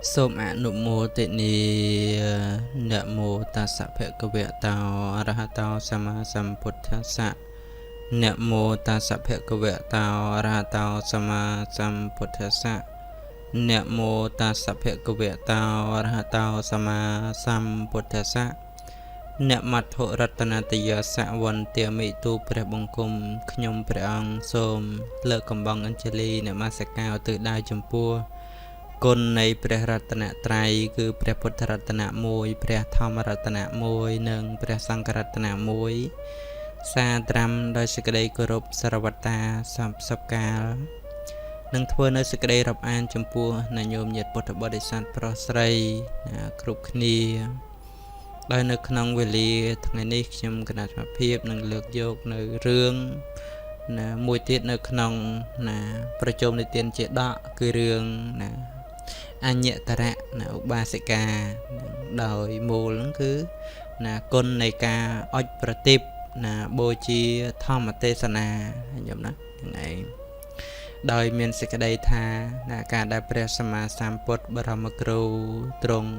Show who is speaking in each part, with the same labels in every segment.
Speaker 1: សូមអនុមោទនីនមោតាសភគវតោអរហតោសម្មាសម្ពុទ្ធស្សៈនមោតាសភគវតោអរហតោសម្មាសម្ពុទ្ធស្សៈនមោតាសភគវតោអរហតោសម្មាសម្ពុទ្ធស្សៈអ្នកមត្ថុរតនតយសវន្ទាមិទូព្រះបង្គំខ្ញុំព្រះអង្គសូមលើកកំបងអញ្ជលីនមស្ការទិសដៅចំពោះគុណនៃព្រះរតនត្រ័យគឺព្រះពុទ្ធរតនៈ1ព្រះធម្មរតនៈ1និងព្រះសង្ឃរតនៈ1សាត្រាំដោយសេចក្តីគោរពសារវត្តាសពកាលនឹងធ្វើនៅសេចក្តីរាប់អានចំពោះណាញោមញាតិពុទ្ធបរិស័ទប្រុសស្រីគ្រប់គ្នាដោយនៅក្នុងវេលាថ្ងៃនេះខ្ញុំគណៈកម្មភាពនឹងលើកយកនៅរឿងមួយទៀតនៅក្នុងប្រជុំនិទានជាដកគឺរឿងអញ្ញតរៈឧបាសិកាដោយមូលហ្នឹងគឺគុណនៃការអុជប្រទីបបូជាធម្មទេសនាខ្ញុំណាហ្នឹងឯងដោយមានសេចក្តីថាការដែលព្រះសម្មាសម្ពុទ្ធបរមគ្រូទ្រង់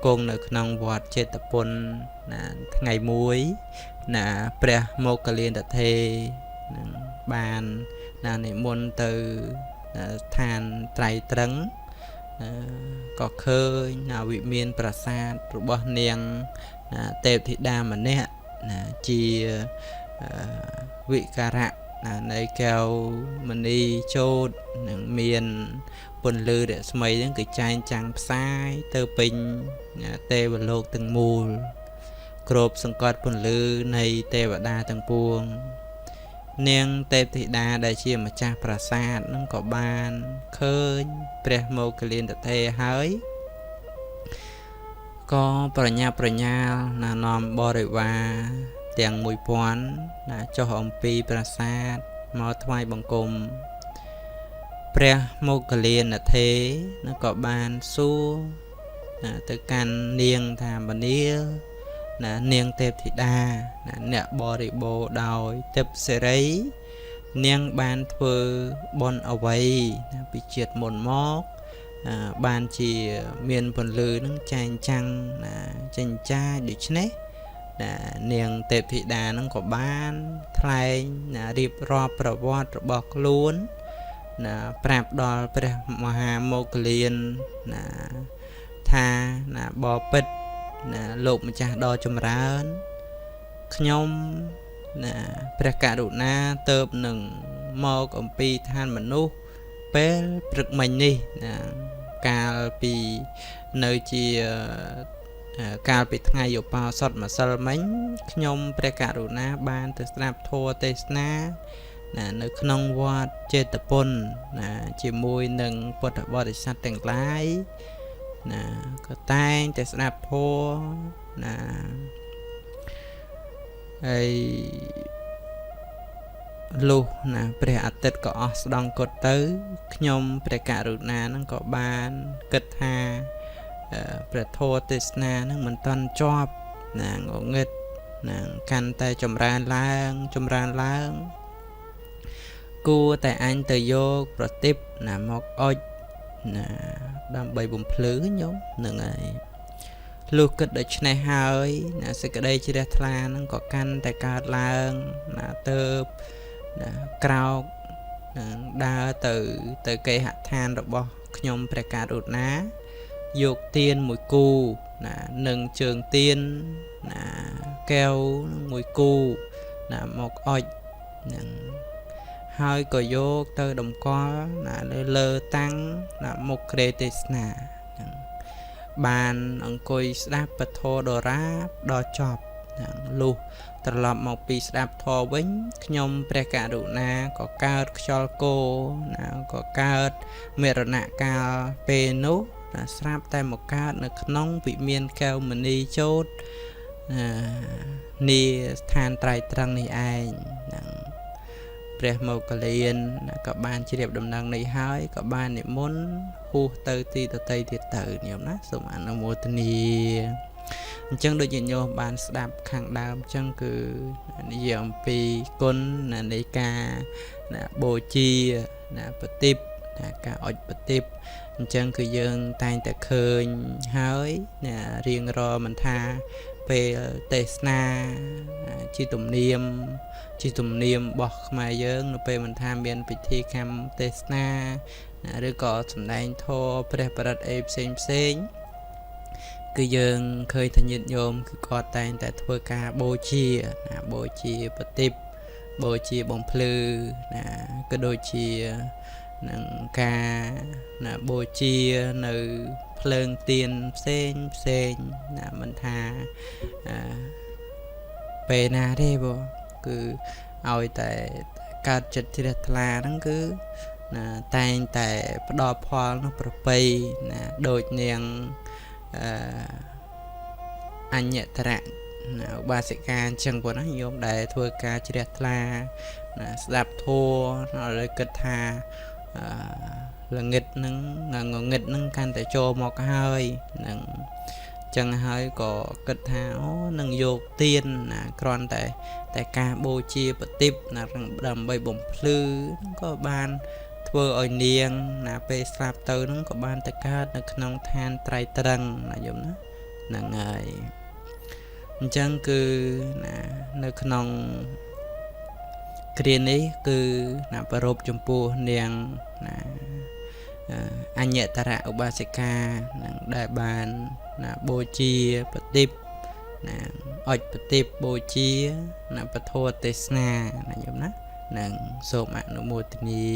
Speaker 1: គង់នៅក្នុងវត្តចេតពុនថ្ងៃមួយព្រះមោគលានថេរនឹងបាននិមន្តទៅឋានត្រៃត្រឹងក៏ឃើញវិមានប្រាសាទរបស់នាងទេពធីតាម្នាក់ជាវិការៈនៃកែវមณีចោតនឹងមានពន្លឺរស្មីហ្នឹងគឺចែងចាំងផ្សាយទៅពេញទេវលោកទាំងមូលគ្របសង្កត់ពន្លឺនៃទេវតាទាំងពួងនាងទេពធីតាដែលជាម្ចាស់ប្រាសាទនឹងក៏បានឃើញព្រះមោគលានថេរហើយក៏ប្រញាប់ប្រញាល់នាំបរិវារទាំង1000ចុះអំពីប្រាសាទមកថ្វាយបង្គំព្រះមោគលានថេរក៏បានសួរទៅកាន់នាងថាមនាលនាងទេពធីតាអ្នកបរិបូរដោយទេពសេរីនាងបានធ្វើបុណ្យអ្វីពីជាតិមុនមកបានជាមានពន្លឺនឹងចែងចាំងចិញ្ចាចដូច្នេះនាងទេពធីតានឹងក៏បានថ្លែងរៀបរាប់ប្រវត្តិរបស់ខ្លួនប្រាប់ដល់ព្រះមហាមោគលានថាបបិទ្ធលោកម្ចាស់ដ៏ចម្រើនខ្ញុំព្រះករុណាទៅនឹងមកអំពីឋានមនុស្សពេលព្រឹកមិញនេះកាលពីនៅជាកាលពីថ្ងៃឧបោសថម្សិលមិញខ្ញុំព្រះករុណាបានទៅស្ដាប់ធម៌ទេសនានៅក្នុងវត្តចេតពុនជាមួយនឹងពុទ្ធបរិស័ទទាំងឡាយក៏តែងតែស្ដាប់ធម៌ហើយលុះព្រះអាទិត្យក៏អស់ស្ដង់គត់ទៅខ្ញុំព្រះករុណានឹងក៏បានគិតថាព្រះធម៌ទេសនានឹងមិនតាន់ជាប់ងងឹតកាន់តែចម្រើនឡើងគួរតែអញទៅយកប្រទីបមកអុជដើម្បីបំភ្លឺញោមនឹងហើយលុះគិតដូច្នេះហើយសេចក្តីជ្រះថ្លានឹងក៏កាន់តែកើតឡើងទៅក្រោកដើរទៅគេហដ្ឋានរបស់ខ្ញុំព្រះករុណាយកទៀនមួយគូនឹងជើងទៀនកែវមួយគូមកអុជនឹងហើយក៏យកទៅតម្កល់លើតាំងមុខក្រេទេសនាបានអង្គុយស្ដាប់ពធដរាបដល់ចប់លុះត្រឡប់មកពីស្ដាប់ធម៌វិញខ្ញុំព្រះករុណាក៏កើតខ្យល់គោក៏កើតមរណកាលពេលនោះស្រាប់តែមកកើតនៅក្នុងវិមានកែវមณีចោតនីស្ថានត្រៃត្រឹងនេះឯងព្រះមោគលានក៏បានជ្រាបដំណឹងនេះហើយក៏បាននិមន្តហួសទៅទីដទៃទៀតទៅញោមណាសូមអនុមោទនាអញ្ចឹងដូចញោមបានស្ដាប់ខាងដើមអញ្ចឹងគឺនិយាយអំពីគុណនៃការបូជាប្រទីប ណាការអុជប្រទីបអញ្ចឹងគឺយើងតែងតែឃើញហើយណារៀងរាល់មិនថាពេលទេសនាជាទំនៀមរបស់ខ្មែរយើងនៅពេលមិនថាមានពិធីកម្មទេសនាឬក៏សម្ដែងធម៌ព្រះបរិត្តអីផ្សេងគឺយើងឃើញថាញាតិញោមគឺគាត់តែងតែធ្វើការបូជាណាបូជាប្រទីបបូជាបំភ្លឺណាក៏ដូចជានឹងការណាបូជានៅភ្លើងទៀនផ្សេងណាមិនថាពេលណាទេបងគឺឲ្យតែកើតចិត្តជ្រះថ្លាហ្នឹងគឺណាតែងតែផ្ដល់ផលនោះប្រពៃណាដូចនាងអញ្ញតរៈឧបាសិកាអញ្ចឹងប៉ុណ្ណាញោមដែលធ្វើការជ្រះថ្លាណាស្ដាប់ធម៌ហើយគិតថាល្ងិតនឹងងងឹតនឹងកាន់តែចូលមកហើយនឹងចឹងហើយក៏គិតថាអូនឹងយកទៀនណាគ្រាន់តែការបូជាប្រទីបណាដើម្បីបំភ្លឺក៏បានធ្វើឲ្យនាងណាពេលស្លាប់ទៅនឹងក៏បានទៅកើតនៅក្នុងឋានត្រៃត្រឹងណាយមណាហ្នឹងហើយអញ្ចឹងគឺណានៅក្នុងគ្រានេះគឺណាប្រពចំពោះនាងណាអញ្ញតរៈឧបាសិកានឹងដែលបានណាបូជាប្រទីបណាអុជប្រទីបបូជាណាពធទេសនាណាយមណានឹងសូមអនុមោទនា